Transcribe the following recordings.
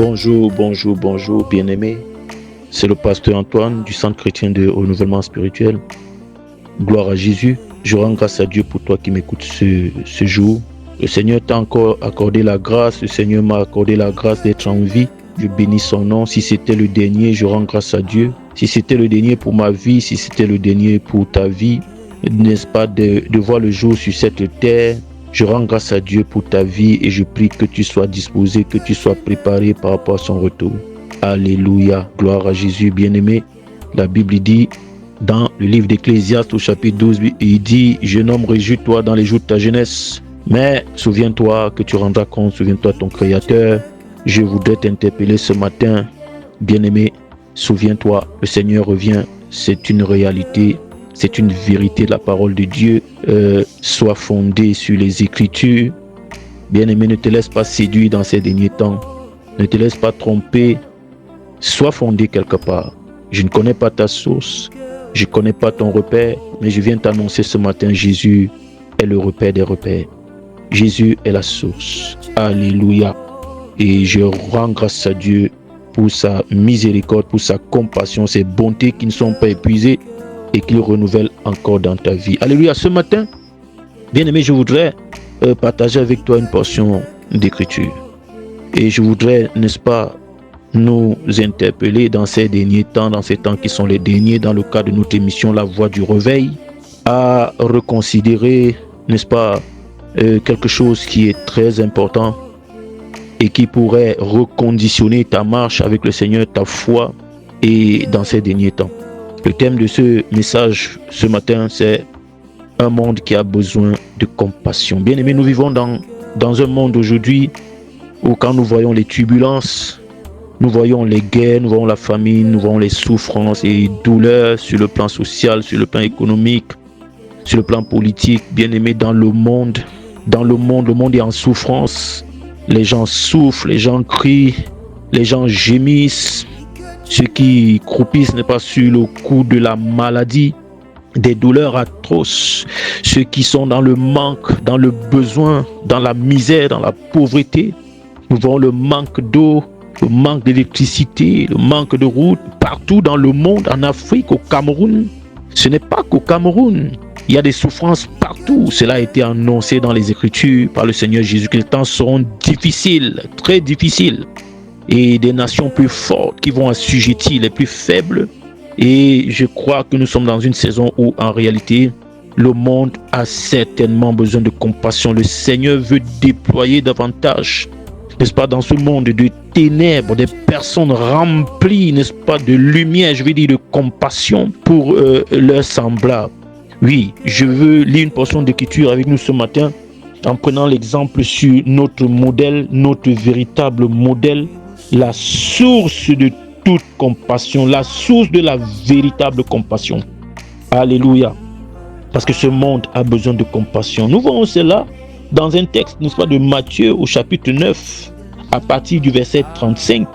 Bonjour, bien-aimés. C'est le pasteur Antoine du Centre chrétien de renouvellement spirituel. Gloire à Jésus. Je rends grâce à Dieu pour toi qui m'écoutes ce jour. Le Seigneur t'a encore accordé la grâce. Le Seigneur m'a accordé la grâce d'être en vie. Je bénis son nom. Si c'était le dernier, je rends grâce à Dieu. Si c'était le dernier pour ma vie, si c'était le dernier pour ta vie, n'est-ce pas, de voir le jour sur cette terre, je rends grâce à Dieu pour ta vie et je prie que tu sois disposé, que tu sois préparé par rapport à son retour. Alléluia, gloire à Jésus, bien-aimé. La Bible dit dans le livre d'Ecclésiaste au chapitre 12, il dit « Jeune homme, réjouis-toi dans les jours de ta jeunesse, mais souviens-toi que tu rendras compte, souviens-toi ton Créateur. » Je voudrais t'interpeller ce matin, bien-aimé, souviens-toi, le Seigneur revient, c'est une réalité. C'est une vérité de la parole de Dieu, soit fondée sur les Écritures. Bien-aimé, ne te laisse pas séduire dans ces derniers temps. Ne te laisse pas tromper. Sois fondé quelque part. Je ne connais pas ta source. Je ne connais pas ton repère. Mais je viens t'annoncer ce matin, Jésus est le repère des repères. Jésus est la source. Alléluia. Et je rends grâce à Dieu pour sa miséricorde, pour sa compassion, ses bontés qui ne sont pas épuisées et qu'il renouvelle encore dans ta vie. Alléluia. Ce matin, bien-aimé, je voudrais partager avec toi une portion d'écriture. Et je voudrais, n'est-ce pas, nous interpeller dans ces derniers temps, dans ces temps qui sont les derniers, dans le cadre de notre émission La Voix du Réveil, à reconsidérer, n'est-ce pas, quelque chose qui est très important et qui pourrait reconditionner ta marche avec le Seigneur, ta foi, et dans ces derniers temps. Le thème de ce message ce matin, c'est un monde qui a besoin de compassion. Bien aimé, nous vivons dans un monde aujourd'hui où quand nous voyons les turbulences, nous voyons les guerres, nous voyons la famine, nous voyons les souffrances et douleurs sur le plan social, sur le plan économique, sur le plan politique. Bien aimé, le monde est en souffrance. Les gens souffrent, les gens crient, les gens gémissent. Ceux qui croupissent n'est pas sur le coup de la maladie, des douleurs atroces. Ceux qui sont dans le manque, dans le besoin, dans la misère, dans la pauvreté. Nous voyons le manque d'eau, le manque d'électricité, le manque de route partout dans le monde, en Afrique, au Cameroun. Ce n'est pas qu'au Cameroun. Il y a des souffrances partout. Cela a été annoncé dans les Écritures par le Seigneur Jésus que les temps seront difficiles, très difficiles. Et des nations plus fortes qui vont assujettir les plus faibles. Et je crois que nous sommes dans une saison où, en réalité, le monde a certainement besoin de compassion. Le Seigneur veut déployer davantage, n'est-ce pas, dans ce monde de ténèbres, des personnes remplies, n'est-ce pas, de lumière, je veux dire de compassion pour leurs semblables. Oui, je veux lire une portion d'écriture avec nous ce matin en prenant l'exemple sur notre modèle, notre véritable modèle, la source de toute compassion, la source de la véritable compassion. Alléluia. Parce que ce monde a besoin de compassion. Nous voyons cela dans un texte, n'est-ce pas, de Matthieu au chapitre 9, à partir du verset 35.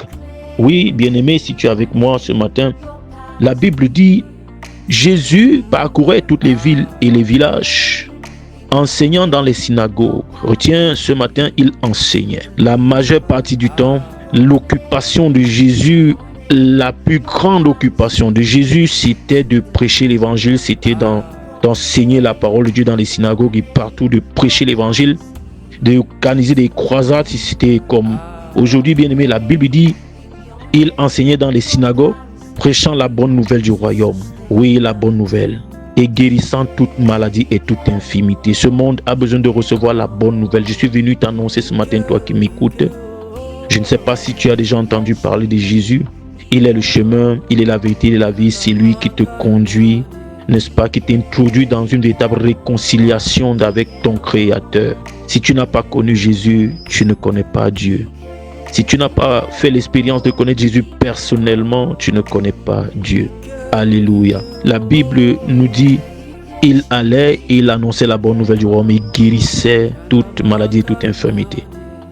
Oui, bien-aimé, si tu es avec moi ce matin, la Bible dit « Jésus parcourait toutes les villes et les villages, enseignant dans les synagogues. » Retiens, ce matin, il enseignait. La majeure partie du temps, l'occupation de Jésus, la plus grande occupation de Jésus, c'était de prêcher l'évangile, c'était d'enseigner la parole de Dieu dans les synagogues et partout, de prêcher l'évangile, d'organiser des croisades. C'était comme aujourd'hui, bien aimé, la Bible dit, il enseignait dans les synagogues, prêchant la bonne nouvelle du royaume. Oui, la bonne nouvelle. Et guérissant toute maladie et toute infirmité. Ce monde a besoin de recevoir la bonne nouvelle. Je suis venu t'annoncer ce matin, toi qui m'écoutes. Je ne sais pas si tu as déjà entendu parler de Jésus. Il est le chemin, il est la vérité, il est la vie. C'est lui qui te conduit, n'est-ce pas, qui t'introduit dans une véritable réconciliation avec ton Créateur. Si tu n'as pas connu Jésus, tu ne connais pas Dieu. Si tu n'as pas fait l'expérience de connaître Jésus personnellement, tu ne connais pas Dieu. Alléluia. La Bible nous dit, il allait et il annonçait la bonne nouvelle du royaume, il guérissait toute maladie et toute infirmité.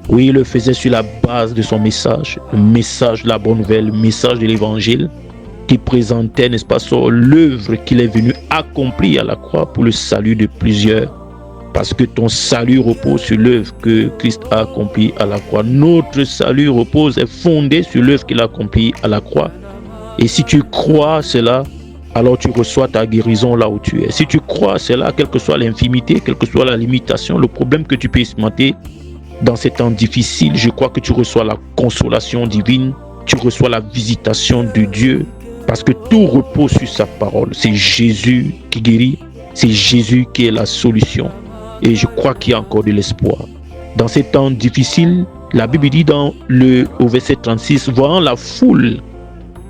Oui, il le faisait sur la base de son message, le message de la bonne nouvelle, le message de l'évangile, qui présentait, n'est-ce pas, l'œuvre qu'il est venu accomplir à la croix pour le salut de plusieurs parce que ton salut repose sur l'œuvre que Christ a accomplie à la croix. Notre salut repose, est fondé sur l'œuvre qu'il a accomplie à la croix. Et si tu crois cela, alors tu reçois ta guérison là où tu es. Si tu crois cela, quelle que soit l'infimité, quelle que soit la limitation, le problème que tu peux expérimenter dans ces temps difficiles, je crois que tu reçois la consolation divine, tu reçois la visitation de Dieu, parce que tout repose sur sa parole. C'est Jésus qui guérit, c'est Jésus qui est la solution. Et je crois qu'il y a encore de l'espoir. Dans ces temps difficiles, la Bible dit au verset 36, voyant la foule,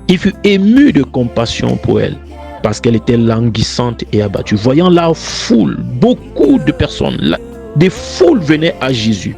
il fut ému de compassion pour elle, parce qu'elle était languissante et abattue. Voyant la foule, beaucoup de personnes, des foules venaient à Jésus.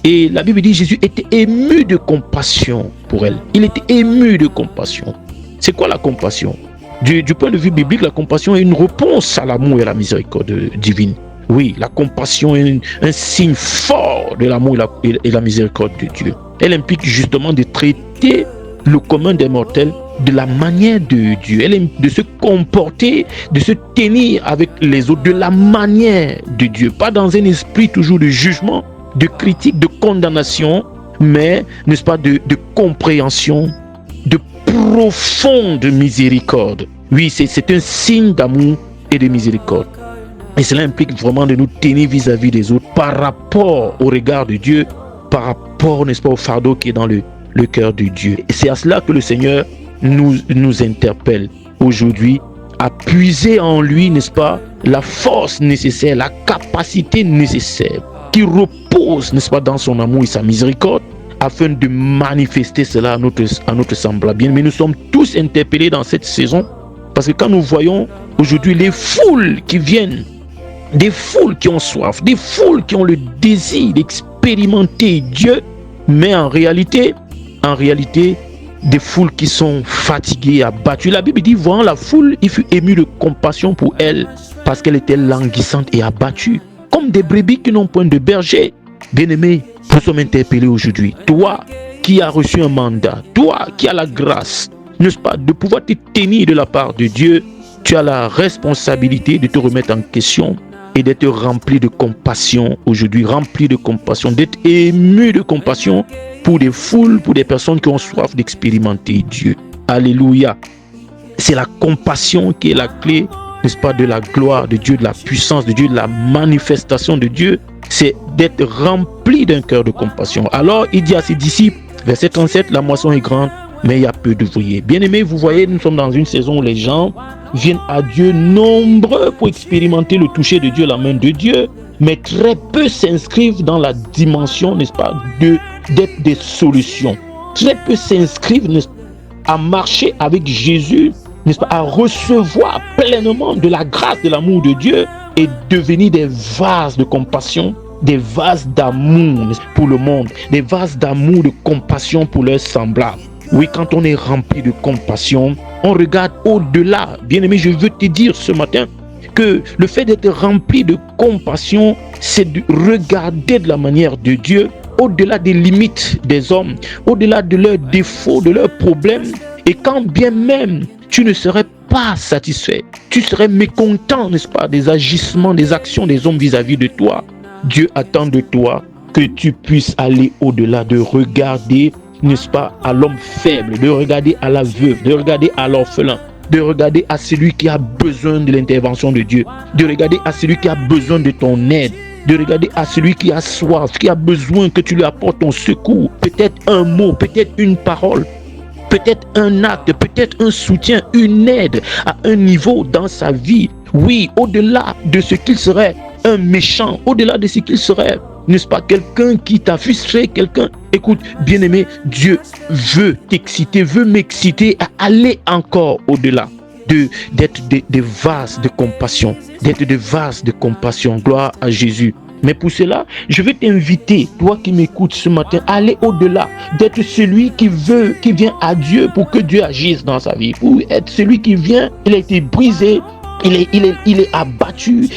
Et la Bible dit Jésus était ému de compassion pour elle. Il était ému de compassion. C'est quoi la compassion? Du point de vue biblique, la compassion est une réponse à l'amour et à la miséricorde divine. Oui, la compassion est un signe fort de l'amour et la miséricorde de Dieu. Elle implique justement de traiter le commun des mortels de la manière de Dieu. Elle aime de se comporter, de se tenir avec les autres de la manière de Dieu. Pas dans un esprit toujours de jugement, de critique, de condamnation, mais, n'est-ce pas, de compréhension, de profonde miséricorde. Oui, c'est un signe d'amour et de miséricorde. Et cela implique vraiment de nous tenir vis-à-vis des autres par rapport au regard de Dieu, par rapport, n'est-ce pas, au fardeau qui est dans le cœur de Dieu. Et c'est à cela que le Seigneur nous interpelle aujourd'hui, à puiser en lui, n'est-ce pas, la force nécessaire, la capacité nécessaire, qui repose, n'est-ce pas, dans son amour et sa miséricorde, afin de manifester cela à notre semblable. Bien, mais nous sommes tous interpellés dans cette saison, parce que quand nous voyons aujourd'hui les foules qui viennent, des foules qui ont soif, des foules qui ont le désir d'expérimenter Dieu, mais en réalité, des foules qui sont fatiguées, abattues. La Bible dit, voyant la foule, il fut ému de compassion pour elle, parce qu'elle était languissante et abattue, comme des brebis qui n'ont point de berger. Bien-aimé, nous sommes interpellés aujourd'hui. Toi qui as reçu un mandat, toi qui as la grâce, n'est-ce pas, de pouvoir te tenir de la part de Dieu, tu as la responsabilité de te remettre en question et d'être rempli de compassion aujourd'hui, rempli de compassion, d'être ému de compassion pour des foules, pour des personnes qui ont soif d'expérimenter Dieu. Alléluia. C'est la compassion qui est la clé, n'est-ce pas, de la gloire de Dieu, de la puissance de Dieu, de la manifestation de Dieu. C'est d'être rempli d'un cœur de compassion. Alors, il dit à ses disciples, verset 37, la moisson est grande, mais il y a peu d'ouvriers. Bien-aimés, vous voyez, nous sommes dans une saison où les gens viennent à Dieu nombreux pour expérimenter le toucher de Dieu, la main de Dieu, mais très peu s'inscrivent dans la dimension, n'est-ce pas, d'être des solutions. Très peu s'inscrivent, n'est-ce pas, à marcher avec Jésus, n'est-ce pas, à recevoir pleinement de la grâce, de l'amour de Dieu et devenir des vases de compassion, des vases d'amour pour le monde, des vases d'amour, de compassion pour leurs semblables. Oui, quand on est rempli de compassion, on regarde au-delà. Bien-aimé, je veux te dire ce matin que le fait d'être rempli de compassion, c'est de regarder de la manière de Dieu, au-delà des limites des hommes, au-delà de leurs défauts, de leurs problèmes. Et quand bien même tu ne serais pas satisfait, tu serais mécontent, n'est-ce pas, des agissements, des actions des hommes vis-à-vis de toi, Dieu attend de toi que tu puisses aller au-delà, de regarder, n'est-ce pas, à l'homme faible, de regarder à la veuve, de regarder à l'orphelin, de regarder à celui qui a besoin de l'intervention de Dieu, de regarder à celui qui a besoin de ton aide, de regarder à celui qui a soif, qui a besoin que tu lui apportes ton secours, peut-être un mot, peut-être une parole, peut-être un acte, peut-être un soutien, une aide à un niveau dans sa vie. Oui, au-delà de ce qu'il serait un méchant, au-delà de ce qu'il serait, n'est-ce pas, quelqu'un qui t'a frustré, quelqu'un. Écoute, bien-aimé, Dieu veut t'exciter, veut m'exciter à aller encore au-delà, d'être des vases de compassion, d'être des vases de compassion. Gloire à Jésus. Mais pour cela, je veux t'inviter, toi qui m'écoutes ce matin, à aller au-delà, d'être celui qui vient à Dieu pour que Dieu agisse dans sa vie, pour être celui qui vient, il a été brisé, il est abattu,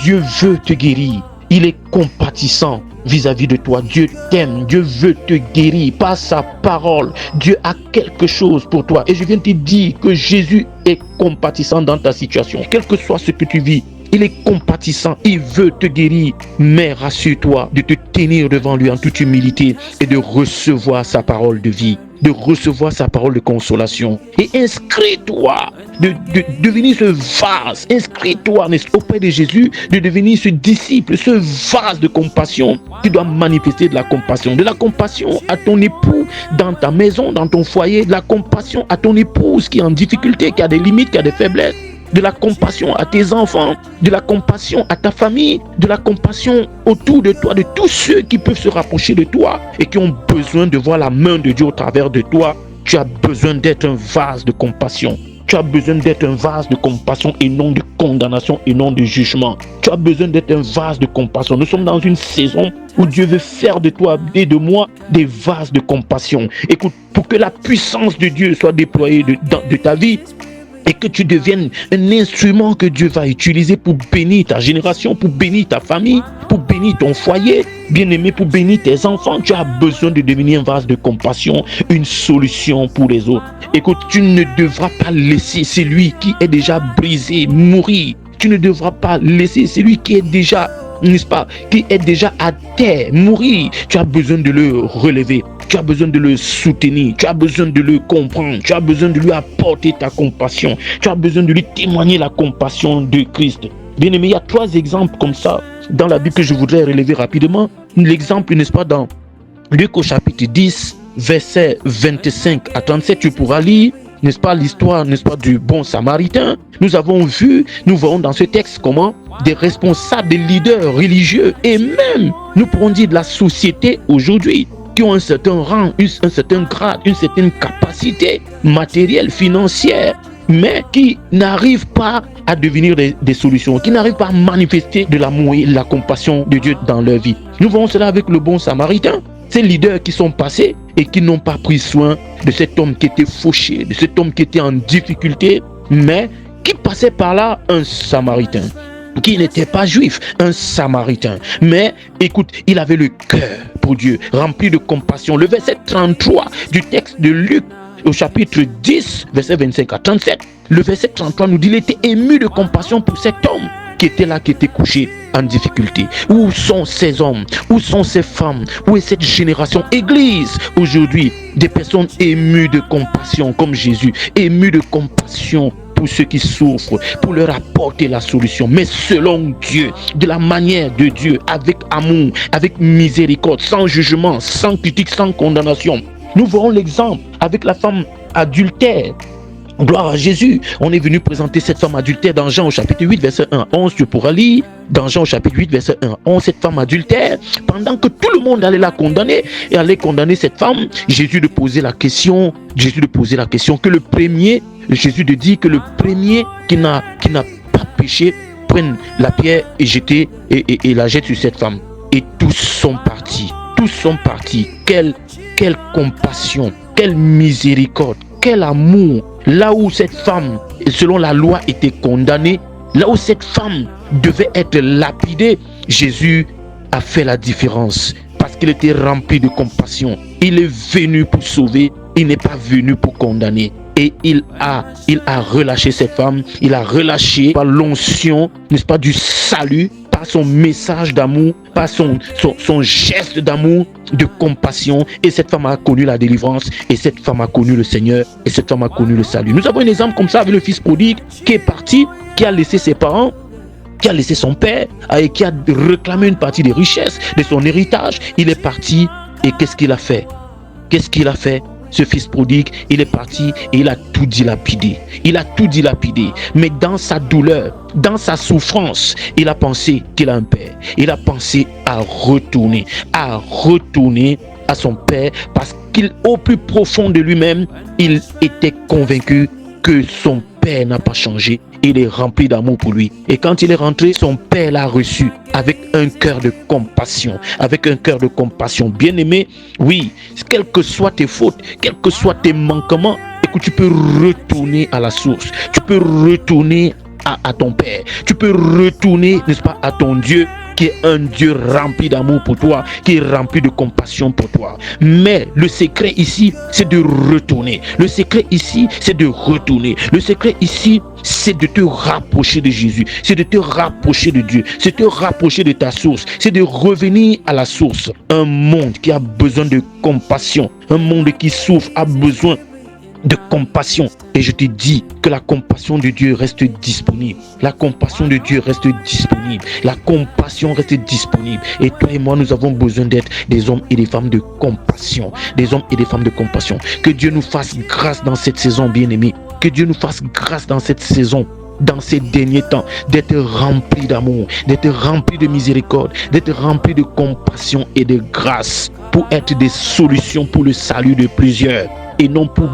Dieu veut te guérir. Il est compatissant vis-à-vis de toi. Dieu t'aime, Dieu veut te guérir par sa parole. Dieu a quelque chose pour toi. Et je viens te dire que Jésus est compatissant dans ta situation. Quel que soit ce que tu vis, il est compatissant, il veut te guérir. Mais rassure-toi de te tenir devant lui en toute humilité et de recevoir sa parole de vie, de recevoir sa parole de consolation. Et inscris-toi, de devenir ce vase, inscris-toi auprès de Jésus, de devenir ce disciple, ce vase de compassion. Tu dois manifester de la compassion à ton époux, dans ta maison, dans ton foyer, de la compassion à ton épouse qui est en difficulté, qui a des limites, qui a des faiblesses. De la compassion à tes enfants, de la compassion à ta famille, de la compassion autour de toi, de tous ceux qui peuvent se rapprocher de toi et qui ont besoin de voir la main de Dieu au travers de toi. Tu as besoin d'être un vase de compassion. Tu as besoin d'être un vase de compassion et non de condamnation et non de jugement. Tu as besoin d'être un vase de compassion. Nous sommes dans une saison où Dieu veut faire de toi et de moi des vases de compassion. Écoute, pour que la puissance de Dieu soit déployée de ta vie, et que tu deviennes un instrument que Dieu va utiliser pour bénir ta génération, pour bénir ta famille, pour bénir ton foyer, bien-aimé, pour bénir tes enfants. Tu as besoin de devenir un vase de compassion, une solution pour les autres. Écoute, tu ne devras pas laisser celui qui est déjà brisé mourir. Tu ne devras pas laisser celui qui est déjà, n'est-ce pas, qui est déjà à terre mourir. Tu as besoin de le relever. Tu as besoin de le soutenir, tu as besoin de le comprendre, tu as besoin de lui apporter ta compassion, tu as besoin de lui témoigner la compassion de Christ. Bien aimé, il y a 3 exemples comme ça dans la Bible que je voudrais relever rapidement. L'exemple, n'est-ce pas, dans Luc au chapitre 10, verset 25 à 37, tu pourras lire, n'est-ce pas, l'histoire, n'est-ce pas, du bon samaritain. Nous voyons dans ce texte comment des responsables, des leaders religieux et même, nous pourrons dire, de la société aujourd'hui, qui ont un certain rang, un certain grade, une certaine capacité matérielle, financière, mais qui n'arrivent pas à devenir des solutions, qui n'arrivent pas à manifester de l'amour et de la compassion de Dieu dans leur vie. Nous voyons cela avec le bon samaritain. Ces leaders qui sont passés et qui n'ont pas pris soin de cet homme qui était fauché, de cet homme qui était en difficulté, mais qui passait par là, un samaritain qui n'était pas juif, un samaritain. Mais écoute, il avait le cœur pour Dieu, rempli de compassion. Le verset 33 du texte de Luc au chapitre 10, verset 25 à 37, le verset 33 nous dit: il était ému de compassion pour cet homme qui était là, qui était couché en difficulté. Où sont ces hommes? Où sont ces femmes? Où est cette génération Église aujourd'hui? Des personnes émues de compassion comme Jésus, émues de compassion pour ceux qui souffrent, pour leur apporter la solution, mais selon Dieu, de la manière de Dieu, avec amour, avec miséricorde, sans jugement, sans critique, sans condamnation. Nous verrons l'exemple avec la femme adultère. Gloire à Jésus. On est venu présenter cette femme adultère dans Jean au chapitre 8, verset 1 à 11. Tu pourras lire dans Jean au chapitre 8, verset 1 à 11. Cette femme adultère, pendant que tout le monde allait la condamner et allait condamner cette femme, Jésus de poser la question que le premier, Jésus de dire que le premier qui n'a pas péché prenne la pierre et la jette sur cette femme. Et tous sont partis. Quelle compassion, quelle miséricorde, quel amour. Là où cette femme, selon la loi, était condamnée, là où cette femme devait être lapidée, Jésus a fait la différence parce qu'il était rempli de compassion. Il est venu pour sauver, il n'est pas venu pour condamner. Et il a relâché cette femme, il a relâché par l'onction, n'est-ce pas, du salut, par son message d'amour, par son geste d'amour, de compassion. Et cette femme a connu la délivrance, et cette femme a connu le Seigneur, et cette femme a connu le salut. Nous avons un exemple comme ça avec le fils prodigue qui est parti, qui a laissé ses parents, qui a laissé son père, et qui a réclamé une partie des richesses de son héritage. Il est parti, et qu'est-ce qu'il a fait? Ce fils prodigue, il est parti et il a tout dilapidé. Mais dans sa douleur, dans sa souffrance, il a pensé qu'il a un père. Il a pensé à retourner à son père, parce qu'au plus profond de lui-même, il était convaincu que son père n'a pas changé. Il est rempli d'amour pour lui. Et quand il est rentré, son père l'a reçu avec un cœur de compassion. Bien-aimé, oui, quelles que soient tes fautes, quels que soient tes manquements, écoute, tu peux retourner à la source. Tu peux retourner à ton père. Tu peux retourner, n'est-ce pas, à ton Dieu. qui est un Dieu rempli d'amour pour toi, qui est rempli de compassion pour toi. Mais le secret ici, c'est de retourner. Le secret ici, c'est de retourner. Le secret ici, c'est de te rapprocher de Jésus, c'est de te rapprocher de Dieu, c'est de te rapprocher de ta source, c'est de revenir à la source. Un monde qui a besoin de compassion, un monde qui souffre a besoin de compassion. Et je te dis que la compassion de Dieu reste disponible. La compassion de Dieu reste disponible. La compassion reste disponible. Et toi et moi, nous avons besoin d'être des hommes et des femmes de compassion. Des hommes et des femmes de compassion. Que Dieu nous fasse grâce dans cette saison, bien-aimés. Que Dieu nous fasse grâce dans cette saison, dans ces derniers temps, d'être remplis d'amour, d'être remplis de miséricorde, d'être remplis de compassion et de grâce pour être des solutions pour le salut de plusieurs et non pour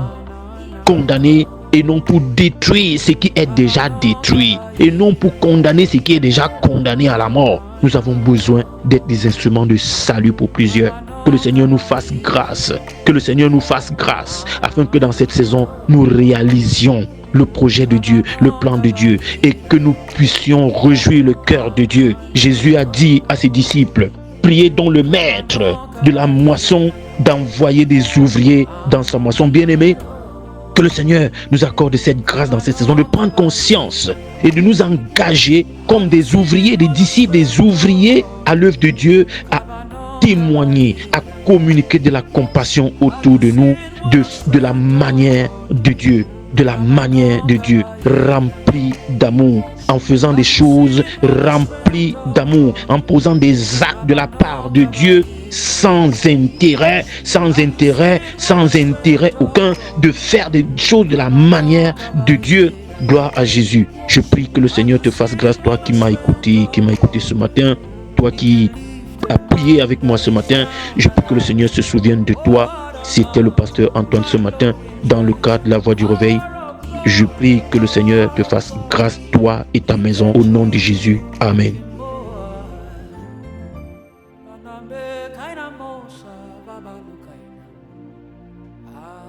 condamner et non pour détruire ce qui est déjà détruit et non pour condamner ce qui est déjà condamné à la mort. Nous avons besoin d'être des instruments de salut pour plusieurs. Que le Seigneur nous fasse grâce, que le Seigneur nous fasse grâce afin que dans cette saison nous réalisions le projet de Dieu, le plan de Dieu et que nous puissions réjouir le cœur de Dieu. Jésus a dit à ses disciples: priez donc le maître de la moisson d'envoyer des ouvriers dans sa moisson. Bien-aimés, que le Seigneur nous accorde cette grâce dans cette saison de prendre conscience et de nous engager comme des ouvriers, des disciples, des ouvriers à l'œuvre de Dieu, à témoigner, à communiquer de la compassion autour de nous, de la manière de Dieu, de la manière de Dieu, rempli d'amour, en faisant des choses remplies d'amour, en posant des actes de la part de Dieu sans intérêt aucun, de faire des choses de la manière de Dieu. Gloire à Jésus. Je prie que le Seigneur te fasse grâce, toi qui m'as écouté ce matin, toi qui as prié avec moi ce matin. Je prie que le Seigneur se souvienne de toi. C'était le pasteur Antoine ce matin dans le cadre de la voix du réveil. Je prie que le Seigneur te fasse grâce, toi et ta maison, au nom de Jésus. Amen. Ah.